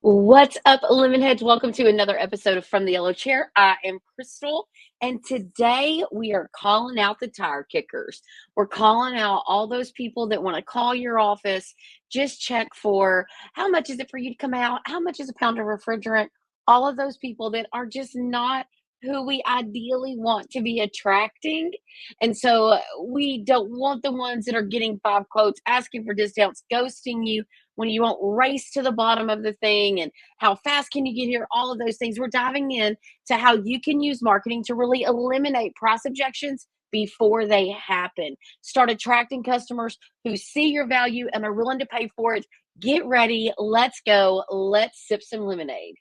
What's up, Lemonheads? Welcome to another episode of From the Yellow Chair. I am Crystal, and today we are calling out the tire kickers. We're calling out all those people that want to call your office, just check for how much is it for you to come out, how much is a pound of refrigerant, all of those people that are just not who we ideally want to be attracting. And so we don't want the ones that are getting five quotes, asking for discounts, ghosting you when you won't race to the bottom of the thing and how fast can you get here, all of those things. We're diving in to how you can use marketing to really eliminate price objections before they happen. Start attracting customers who see your value and are willing to pay for it. Get ready. Let's go. Let's sip some lemonade.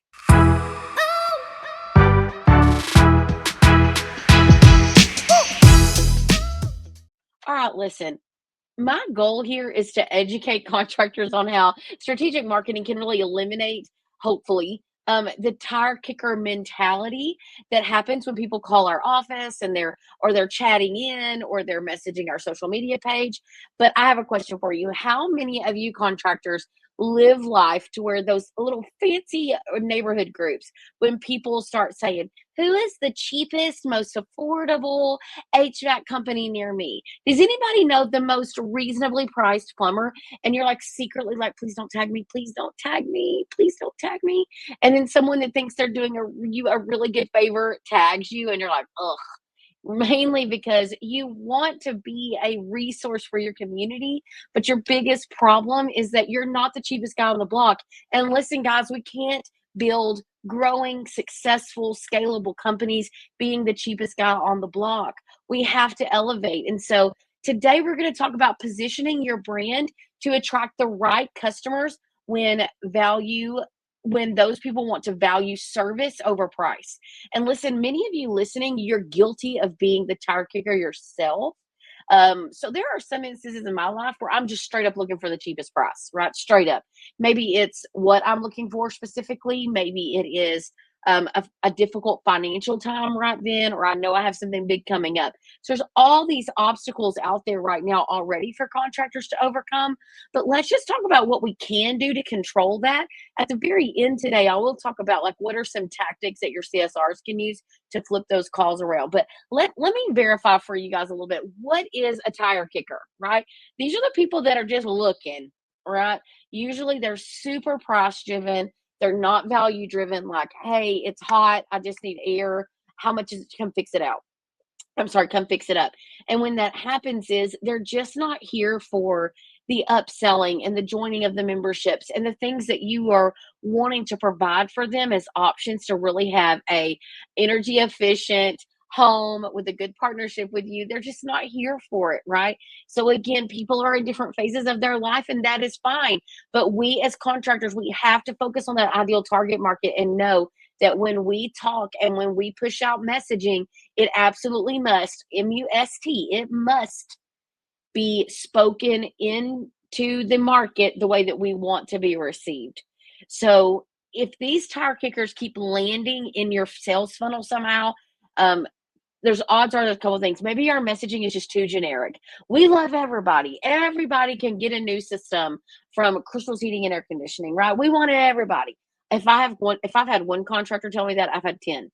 All right, listen. My goal here is to educate contractors on how strategic marketing can really eliminate, hopefully, the tire kicker mentality that happens when people call our office and they're chatting in or they're messaging our social media page. But I have a question for you. How many of you contractors live life to where those little fancy neighborhood groups, when people start saying, who is the cheapest, most affordable HVAC company near me? Does anybody know the most reasonably priced plumber? And you're like secretly like, please don't tag me, please don't tag me, please don't tag me. And then someone that thinks they're doing you a really good favor tags you, and you're like, ugh. Mainly because you want to be a resource for your community, but your biggest problem is that you're not the cheapest guy on the block. And listen, guys, we can't build growing, successful, scalable companies being the cheapest guy on the block. We have to elevate. And so today we're going to talk about positioning your brand to attract the right customers when those people want to value service over price. And listen, many of you listening, you're guilty of being the tire kicker yourself. So there are some instances in my life where I'm just straight up looking for the cheapest price, right? Straight up. Maybe it's what I'm looking for specifically. Maybe it is a difficult financial time right then, or I know I have something big coming up. So there's all these obstacles out there right now already for contractors to overcome. But let's just talk about what we can do to control that. At the very end today, I will talk about like what are some tactics that your CSRs can use to flip those calls around. But let me verify for you guys a little bit. What is a tire kicker, right? These are the people that are just looking, right? Usually they're super price driven. They're not value driven, like, hey, it's hot. I just need air. How much is it to come fix it out? I'm sorry, come fix it up. And when that happens is they're just not here for the upselling and the joining of the memberships and the things that you are wanting to provide for them as options to really have a energy efficient home with a good partnership with you. They're just not here for it, right? So again, people are in different phases of their life and that is fine. But we as contractors, we have to focus on that ideal target market and know that when we talk and when we push out messaging, it absolutely must, M-U-S-T, it must be spoken into the market the way that we want to be received. So if these tire kickers keep landing in your sales funnel somehow, there's odds are there's a couple of things. Maybe our messaging is just too generic. We love everybody. Everybody can get a new system from Crystal's Heating and Air Conditioning, right? We want everybody. If I've had one contractor tell me that, I've had 10.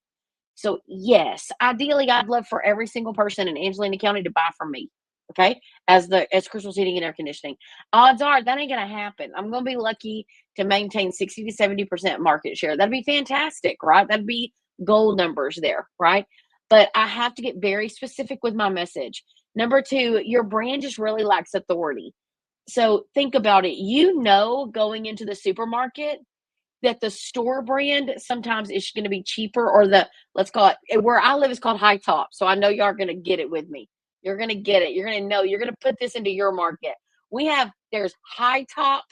So yes, ideally, I'd love for every single person in Angelina County to buy from me. Okay, as Crystal's Heating and Air Conditioning. Odds are that ain't gonna happen. I'm gonna be lucky to maintain 60 to 70% market share. That'd be fantastic, right? That'd be gold numbers there, right? But I have to get very specific with my message. Number two, your brand just really lacks authority. So think about it. You know, going into the supermarket, that the store brand sometimes is going to be cheaper, or let's call it, where I live is called high top. So I know y'all are going to get it with me. You're going to get it. You're going to know, you're going to put this into your market. There's high top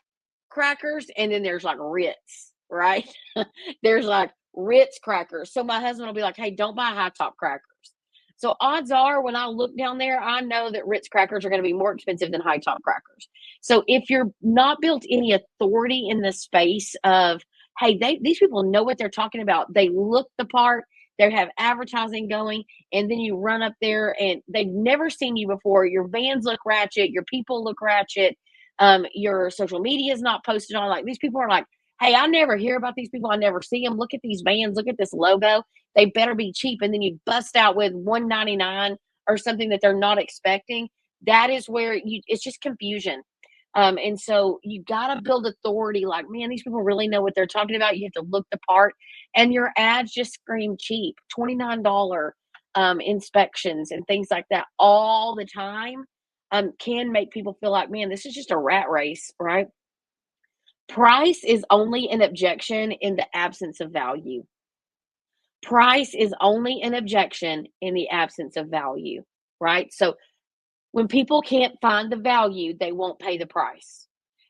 crackers and then there's like Ritz, right? There's like Ritz crackers. So my husband will be like, hey, don't buy high top crackers. So odds are when I look down there, I know that Ritz crackers are going to be more expensive than high top crackers. So if you're not built any authority in the space of, hey, these people know what they're talking about. They look the part. They have advertising going, and then you run up there and they've never seen you before. Your vans look ratchet. Your people look ratchet. Your social media is not posted on. Like these people are like, Hey, I never hear about these people. I never see them. Look at these vans. Look at this logo. They better be cheap. And then you bust out with 199 or something that they're not expecting. That is where it's just confusion. And so you got to build authority like, man, these people really know what they're talking about. You have to look the part, and your ads just scream cheap, $29 inspections and things like that all the time can make people feel like, man, this is just a rat race, right? Price is only an objection in the absence of value. Price is only an objection in the absence of value, right? So when people can't find the value, they won't pay the price.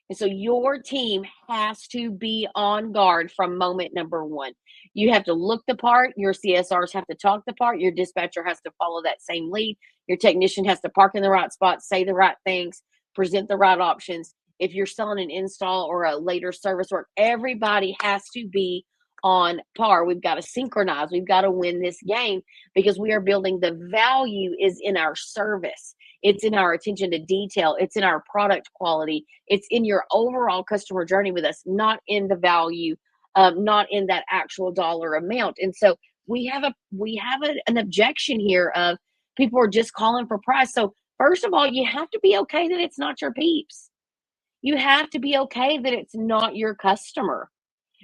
And so your team has to be on guard from moment number one. You have to look the part, your CSRs have to talk the part, your dispatcher has to follow that same lead, your technician has to park in the right spot, say the right things, present the right options. If you're selling an install or a later service work, everybody has to be on par. We've got to synchronize. We've got to win this game because we are building the value is in our service. It's in our attention to detail. It's in our product quality. It's in your overall customer journey with us, not in the value, not in that actual dollar amount. And so an objection here of people are just calling for price. So first of all, you have to be okay that it's not your peeps. You have to be okay that it's not your customer.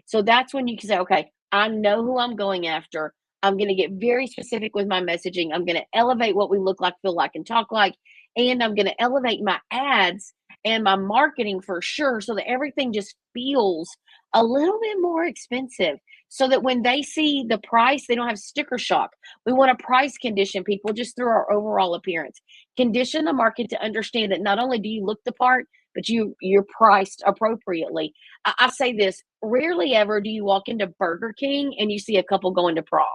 So that's when you can say, okay, I know who I'm going after. I'm going to get very specific with my messaging. I'm going to elevate what we look like, feel like, and talk like. And I'm going to elevate my ads and my marketing for sure so that everything just feels a little bit more expensive so that when they see the price, they don't have sticker shock. We want to price condition people just through our overall appearance. Condition the market to understand that not only do you look the part, but you're priced appropriately. I say this, rarely ever do you walk into Burger King and you see a couple going to prom,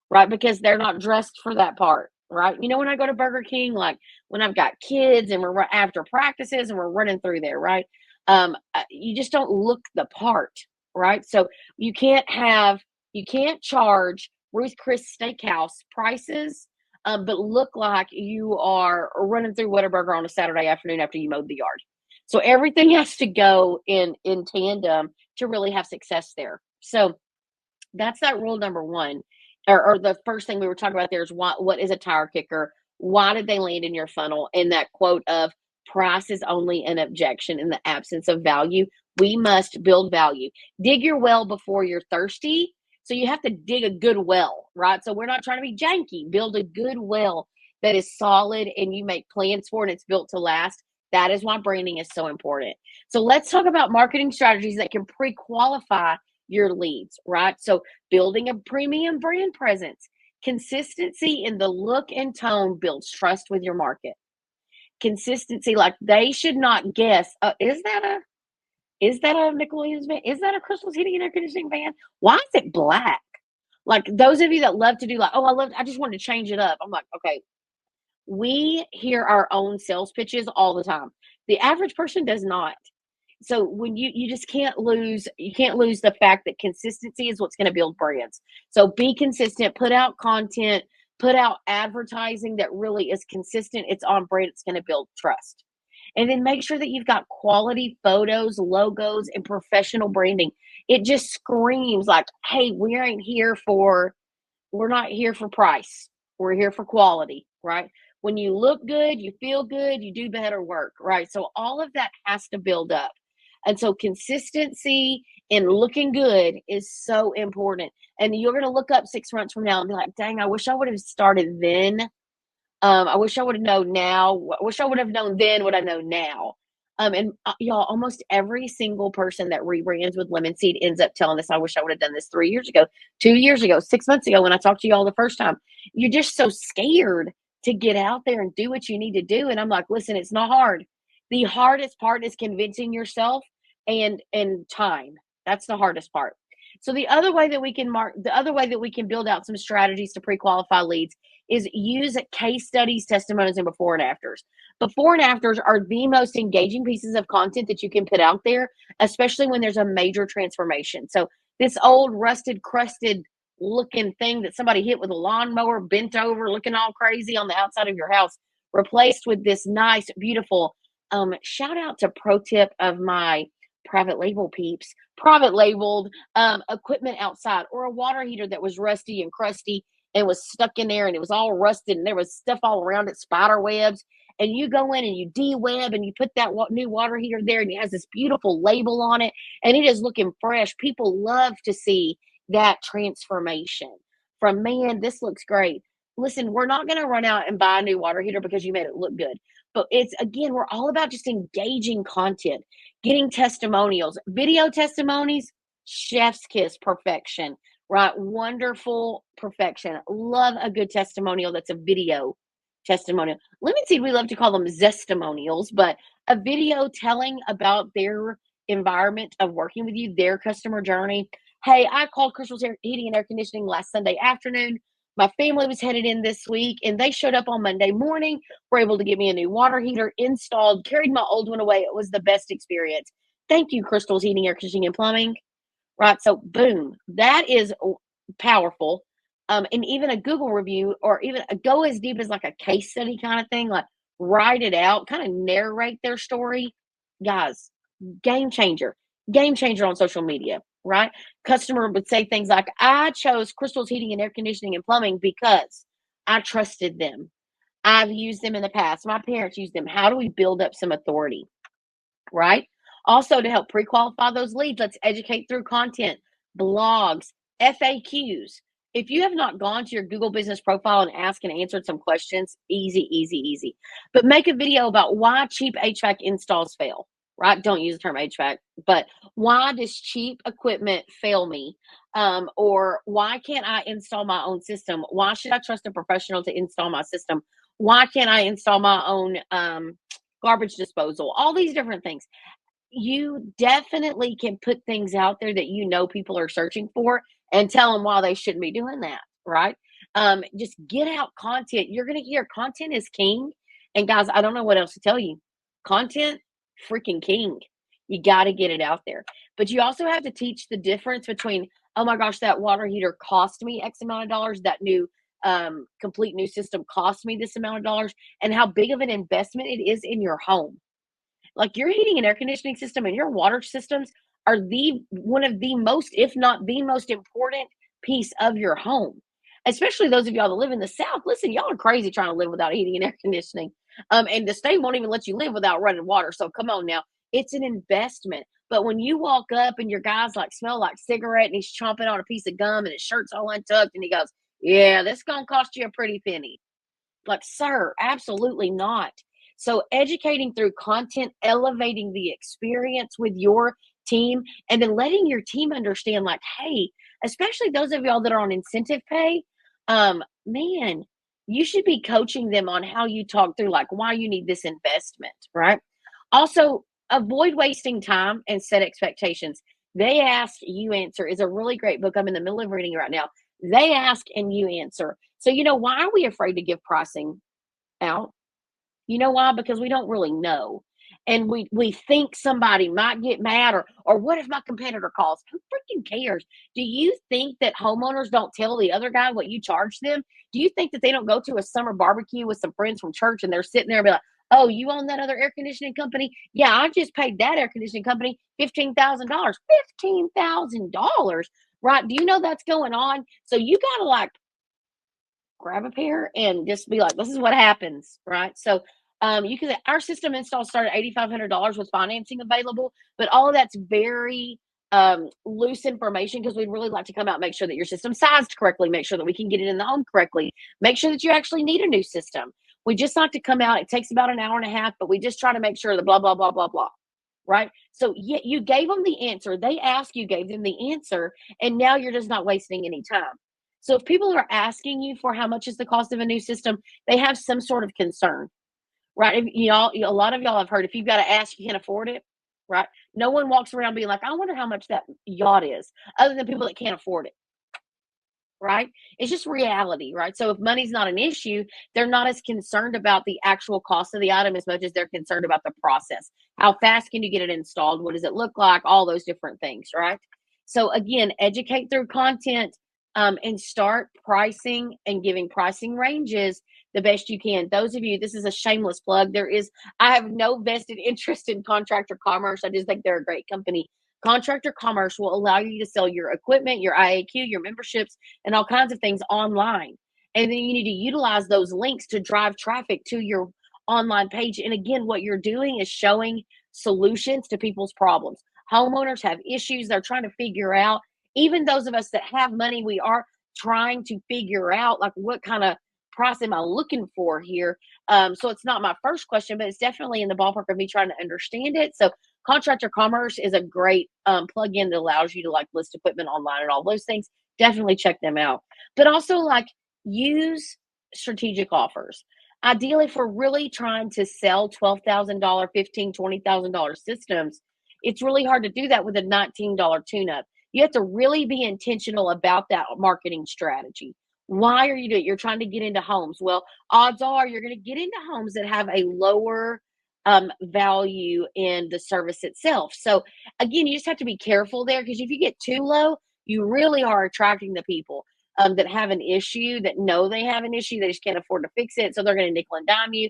right? Because they're not dressed for that part, right? You know, when I go to Burger King, like when I've got kids and we're after practices and we're running through there, right? You just don't look the part, right? So you can't charge Ruth Chris Steakhouse prices, but look like you are running through Whataburger on a Saturday afternoon after you mowed the yard. So everything has to go in tandem to really have success there. So that's that rule number one, or the first thing we were talking about there is what is a tire kicker? Why did they land in your funnel? And that quote of price is only an objection in the absence of value. We must build value. Dig your well before you're thirsty. So you have to dig a good well, right? So we're not trying to be janky. Build a good well that is solid and you make plans for it and it's built to last. That is why branding is so important. So let's talk about marketing strategies that can pre-qualify your leads, right? So building a premium brand presence. Consistency in the look and tone builds trust with your market. Consistency, like they should not guess, is that a Nickel Williams van? Is that a Crystal's Heating and Air Conditioning van? Why is it black? Like those of you that love to do like, I just wanted to change it up. I'm like, okay, we hear our own sales pitches all the time. The average person does not. So when you just can't lose the fact that consistency is what's going to build brands. So be consistent, put out content, put out advertising that really is consistent. It's on brand. It's going to build trust. And then make sure that you've got quality photos, logos, and professional branding. It just screams like, hey, we're not here for price. We're here for quality, right? When you look good, you feel good, you do better work, right? So all of that has to build up. And so consistency and looking good is so important. And you're going to look up 6 months from now and be like, dang, I wish I would have started then. I wish I would have known now. I wish I would have known then what I know now. Y'all, almost every single person that rebrands with Lemon Seed ends up telling us, I wish I would have done this 3 years ago, 2 years ago, 6 months ago when I talked to y'all the first time. You're just so scared to get out there and do what you need to do. And I'm like, listen, it's not hard. The hardest part is convincing yourself and time. That's the hardest part. So the other way that we can build out some strategies to pre-qualify leads is use case studies, testimonials, and before and afters. Before and afters are the most engaging pieces of content that you can put out there, especially when there's a major transformation. So this old rusted, crusted looking thing that somebody hit with a lawnmower, bent over, looking all crazy on the outside of your house, replaced with this nice, beautiful, shout out to pro tip of my private label peeps, private labeled equipment outside, or a water heater that was rusty and crusty and was stuck in there and it was all rusted and there was stuff all around it, spider webs. And you go in and you de-web and you put that new water heater there and it has this beautiful label on it and it is looking fresh. People love to see that transformation from, man, this looks great. Listen, we're not going to run out and buy a new water heater because you made it look good. But it's, again, we're all about just engaging content, getting testimonials, video testimonies, chef's kiss, perfection, right? Wonderful perfection. Love a good testimonial that's a video testimonial. Lemon Seed, we love to call them zestimonials, but a video telling about their environment of working with you, their customer journey. Hey, I called Crystal's Heating and Air Conditioning last Sunday afternoon. My family was headed in this week, and they showed up on Monday morning, were able to get me a new water heater installed, carried my old one away. It was the best experience. Thank you, Crystal's Heating, Air Conditioning, and Plumbing. Right, so boom, that is powerful. And even a Google review, or even go as deep as like a case study kind of thing, like write it out, kind of narrate their story. Guys, game changer on social media, right? Customer would say things like, I chose Crystal's Heating and Air Conditioning and Plumbing because I trusted them. I've used them in the past. My parents used them. How do we build up some authority, right? Also, to help pre-qualify those leads, let's educate through content, blogs, FAQs. If you have not gone to your Google business profile and asked and answered some questions, easy. But make a video about why cheap HVAC installs fail, right? Don't use the term HVAC, but why does cheap equipment fail me? Or why can't I install my own system? Why should I trust a professional to install my system? Why can't I install my own garbage disposal? All these different things. You definitely can put things out there that you know people are searching for and tell them why they shouldn't be doing that, right? Just get out content. You're going to hear content is king. And guys, I don't know what else to tell you. Content, freaking king. You got to get it out there. But you also have to teach the difference between, oh my gosh, that water heater cost me X amount of dollars. That new complete new system cost me this amount of dollars, and how big of an investment it is in your home. Like your heating and air conditioning system and your water systems are one of the most, if not the most important piece of your home. Especially those of y'all that live in the South. Listen, y'all are crazy trying to live without heating and air conditioning. And the state won't even let you live without running water. So come on now. It's an investment. But when you walk up and your guy's like smell like cigarette and he's chomping on a piece of gum and his shirt's all untucked and he goes, yeah, this is going to cost you a pretty penny. Like, sir, absolutely not. So educating through content, elevating the experience with your team, and then letting your team understand, like, hey, especially those of y'all that are on incentive pay, man, you should be coaching them on how you talk through, like, why you need this investment, right? Also, avoid wasting time and set expectations. They Ask, You Answer is a really great book. I'm in the middle of reading it right now. They ask and you answer. So, why are we afraid to give pricing out? You know why? Because we don't really know. And we think somebody might get mad, or what if my competitor calls? Who freaking cares? Do you think that homeowners don't tell the other guy what you charge them? Do you think that they don't go to a summer barbecue with some friends from church and they're sitting there and be like, oh, you own that other air conditioning company? Yeah, I just paid that air conditioning company $15,000. $15,000, right? Do you know that's going on? So you got to like grab a pair and just be like, this is what happens, right? So you can say our system install started $8,500 with financing available, but all of that's very loose information because we'd really like to come out and make sure that your system's sized correctly, make sure that we can get it in the home correctly, make sure that you actually need a new system. We just like to come out. It takes about an hour and a half, but we just try to make sure the blah, blah, blah, blah, blah. Right? So you gave them the answer. They asked, you gave them the answer, and now you're just not wasting any time. So if people are asking you for how much is the cost of a new system, they have some sort of concern, right? A lot of y'all have heard, if you've got to ask, you can't afford it, right? No one walks around being like, I wonder how much that yacht is, other than people that can't afford it, right? It's just reality, right? So if money's not an issue, they're not as concerned about the actual cost of the item as much as they're concerned about the process. How fast can you get it installed? What does it look like? All those different things, right? So again, educate through content and start pricing and giving pricing ranges the best you can. Those of you, this is a shameless plug. I have no vested interest in Contractor Commerce. I just think they're a great company. Contractor Commerce will allow you to sell your equipment, your IAQ, your memberships, and all kinds of things online. And then you need to utilize those links to drive traffic to your online page. And again, what you're doing is showing solutions to people's problems. Homeowners have issues they're trying to figure out. Even those of us that have money, we are trying to figure out like what kind of price am I looking for here. So it's not my first question, but it's definitely in the ballpark of me trying to understand it. So Contractor Commerce is a great plugin that allows you to like list equipment online and all those things. Definitely check them out. But also like use strategic offers. Ideally, if we're really trying to sell $12,000, $15,000, $20,000 systems, it's really hard to do that with a $19 tune-up. You have to really be intentional about that marketing strategy. Why are you doing it? You're trying to get into homes. Well, odds are you're going to get into homes that have a lower value in the service itself. So again, you just have to be careful there, because if you get too low, you really are attracting the people that have an issue, that know they have an issue, they just can't afford to fix it, so they're going to nickel and dime you.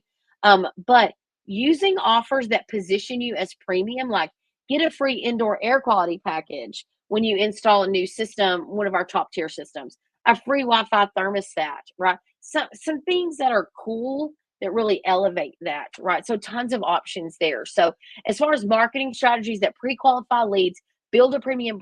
But using offers that position you as premium, like get a free indoor air quality package when you install a new system, one of our top tier systems, a free Wi-Fi thermostat, right? Some things that are cool that really elevate that, right? So tons of options there. So as far as marketing strategies that pre-qualify leads, build a premium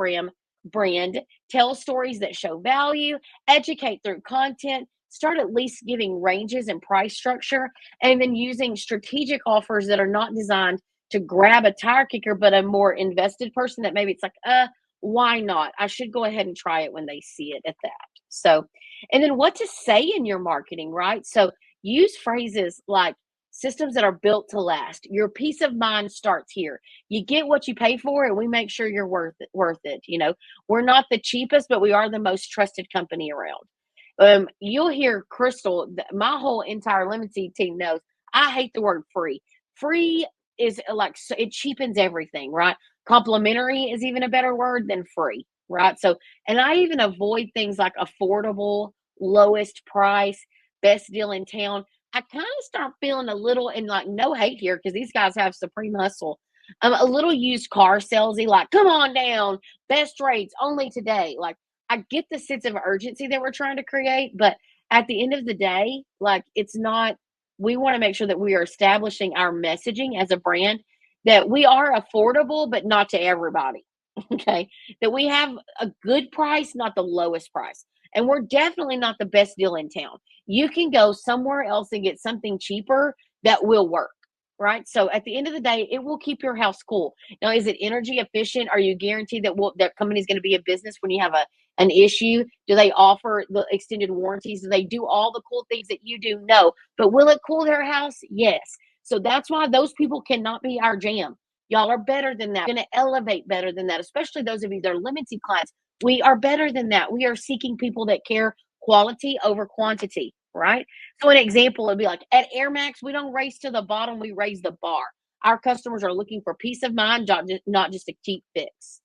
brand, tell stories that show value, educate through content, start at least giving ranges and price structure, and then using strategic offers that are not designed to grab a tire kicker, but a more invested person that maybe it's like, why not? I should go ahead and try it when they see it at that. So, and then what to say in your marketing, right? So use phrases like systems that are built to last. Your peace of mind starts here. You get what you pay for, and we make sure you're worth it. You know, we're not the cheapest, but we are the most trusted company around. You'll hear Crystal, my whole entire Lemonseed team knows I hate the word free. Free is like, it cheapens everything, right? Complimentary is even a better word than free, right? So, and I even avoid things like affordable, lowest price, best deal in town. I kind of start feeling a little, and like no hate here, because these guys have supreme hustle. A little used car salesy, like, come on down, best rates only today. Like, I get the sense of urgency that we're trying to create, but at the end of the day, like, it's not, we want to make sure that we are establishing our messaging as a brand, that we are affordable, but not to everybody. Okay. That we have a good price, not the lowest price. And we're definitely not the best deal in town. You can go somewhere else and get something cheaper that will work, right? So at the end of the day, it will keep your house cool. Now, is it energy efficient? Are you guaranteed that that company is going to be a business when you have an issue? Do they offer the extended warranties? Do they do all the cool things that you do? No. But will it cool their house? Yes. So that's why those people cannot be our jam. Y'all are better than that. Going to elevate better than that, especially those of you that are limited clients. We are better than that. We are seeking people that care quality over quantity, right? So an example would be like at Air Max, we don't race to the bottom, we raise the bar. Our customers are looking for peace of mind, not just a cheap fix.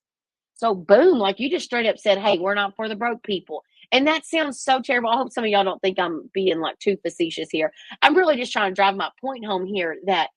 So boom, like you just straight up said, hey, we're not for the broke people. And that sounds so terrible. I hope some of y'all don't think I'm being like too facetious here. I'm really just trying to drive my point home here, that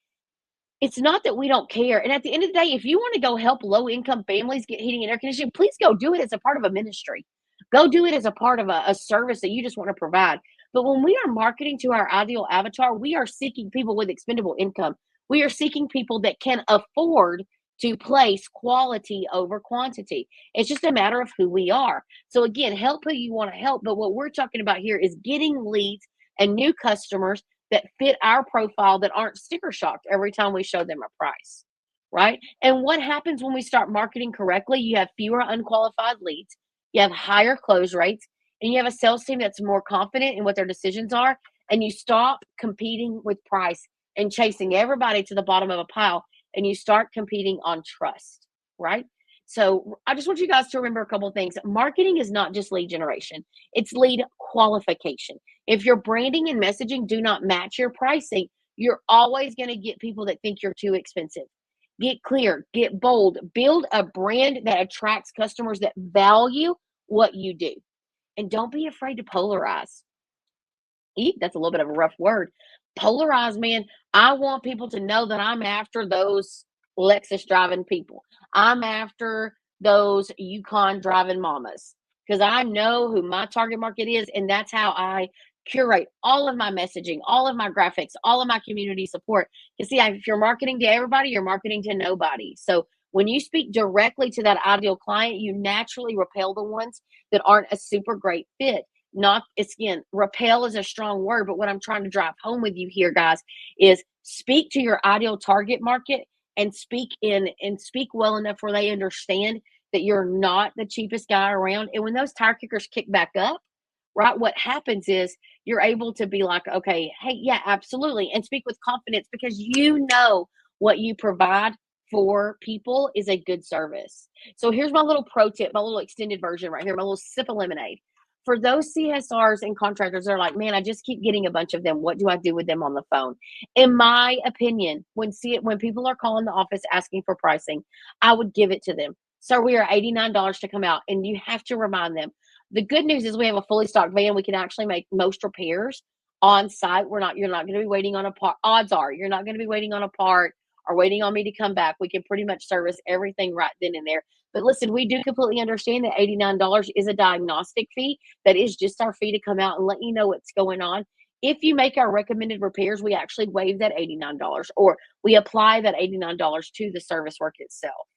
it's not that we don't care. And at the end of the day, if you want to go help low income families get heating and air conditioning, please go do it as a part of a ministry. Go do it as a part of a service that you just want to provide. But when we are marketing to our ideal avatar, we are seeking people with expendable income. We are seeking people that can afford to place quality over quantity. It's just a matter of who we are. So again, help who you want to help. But what we're talking about here is getting leads and new customers that fit our profile, that aren't sticker shocked every time we show them a price, right? And what happens when we start marketing correctly? You have fewer unqualified leads, you have higher close rates, and you have a sales team that's more confident in what their decisions are, and you stop competing with price and chasing everybody to the bottom of a pile, and you start competing on trust, right? So I just want you guys to remember a couple of things. Marketing is not just lead generation, it's lead qualification. If your branding and messaging do not match your pricing, you're always going to get people that think you're too expensive. Get clear, get bold, build a brand that attracts customers that value what you do. And don't be afraid to polarize. eek, that's a little bit of a rough word. Polarized, man. I want people to know that I'm after those Lexus driving people. I'm after those Yukon driving mamas because I know who my target market is, and that's how I curate all of my messaging, all of my graphics, all of my community support. You see, if you're marketing to everybody, you're marketing to nobody. So when you speak directly to that ideal client, you naturally repel the ones that aren't a super great fit. Not, it's again, repel is a strong word, but what I'm trying to drive home with you here, guys, is speak to your ideal target market and speak well enough where they understand that you're not the cheapest guy around. And when those tire kickers kick back up, right, what happens is you're able to be like, okay, hey, yeah, absolutely, and speak with confidence because you know what you provide for people is a good service. So here's my little pro tip, my little extended version right here, my little sip of lemonade. For those CSRs and contractors, they're like, man, I just keep getting a bunch of them. What do I do with them on the phone? In my opinion, when people are calling the office asking for pricing, I would give it to them. Sir, we are $89 to come out, and you have to remind them. The good news is we have a fully stocked van. We can actually make most repairs on site. You're not going to be waiting on a part. Odds are you're not going to be waiting on a part or waiting on me to come back. We can pretty much service everything right then and there. But listen, we do completely understand that $89 is a diagnostic fee. That is just our fee to come out and let you know what's going on. If you make our recommended repairs, we actually waive that $89 or we apply that $89 to the service work itself.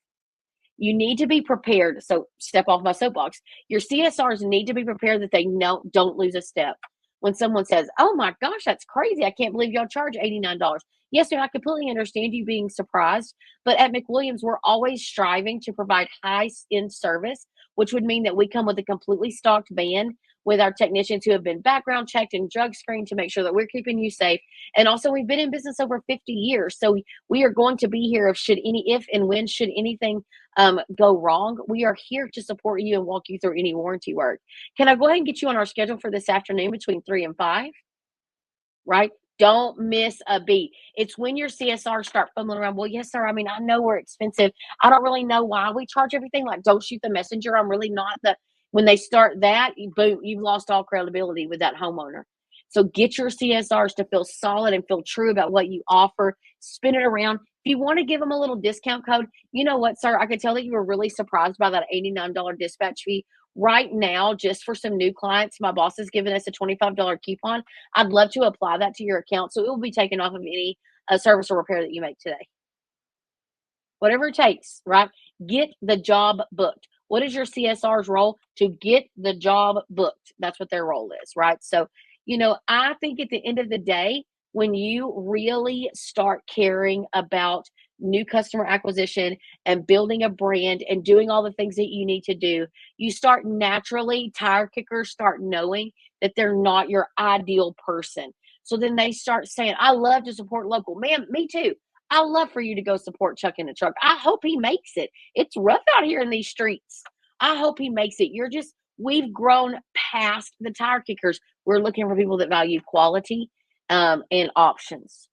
You need to be prepared. So step off my soapbox. Your CSRs need to be prepared that they don't lose a step. When someone says, oh my gosh, that's crazy. I can't believe y'all charge $89. Yes, sir, I completely understand you being surprised. But at McWilliams, we're always striving to provide high-end service, which would mean that we come with a completely stocked van with our technicians who have been background checked and drug screened to make sure that we're keeping you safe. And also, we've been in business over 50 years. So we are going to be here if and when should anything go wrong. We are here to support you and walk you through any warranty work. Can I go ahead and get you on our schedule for this afternoon between 3 and 5? Right? Don't miss a beat. It's when your CSRs start fumbling around. Well, yes, sir. I mean, I know we're expensive. I don't really know why we charge everything. Like, don't shoot the messenger. I'm really not the. When they start that, boom, you've lost all credibility with that homeowner. So get your CSRs to feel solid and feel true about what you offer. Spin it around. If you want to give them a little discount code, you know what, sir? I could tell that you were really surprised by that $89 dispatch fee. Right now, just for some new clients, my boss has given us a $25 coupon. I'd love to apply that to your account so it will be taken off of any service or repair that you make today. Whatever it takes, right? Get the job booked. What is your CSR's role? To get the job booked. That's what their role is, right? So, I think at the end of the day, when you really start caring about new customer acquisition and building a brand and doing all the things that you need to do, you start naturally, tire kickers start knowing that they're not your ideal person. So then they start saying, I love to support local. Man, me too. I love for you to go support Chuck in the truck. I hope he makes it. It's rough out here in these streets. I hope he makes it. We've grown past the tire kickers. We're looking for people that value quality and options.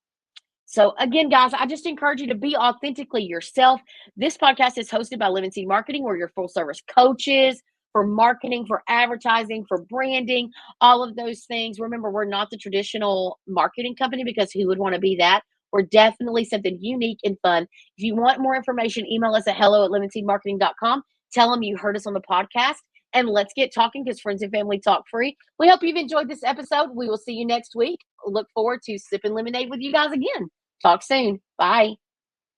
So again, guys, I just encourage you to be authentically yourself. This podcast is hosted by Live and Seed Marketing. We're your full service coaches for marketing, for advertising, for branding, all of those things. Remember, we're not the traditional marketing company because who would want to be that? We're definitely something unique and fun. If you want more information, email us at hello@liveandseedmarketing.com. Tell them you heard us on the podcast, and let's get talking because friends and family talk free. We hope you've enjoyed this episode. We will see you next week. Look forward to sipping lemonade with you guys again. Talk soon. Bye.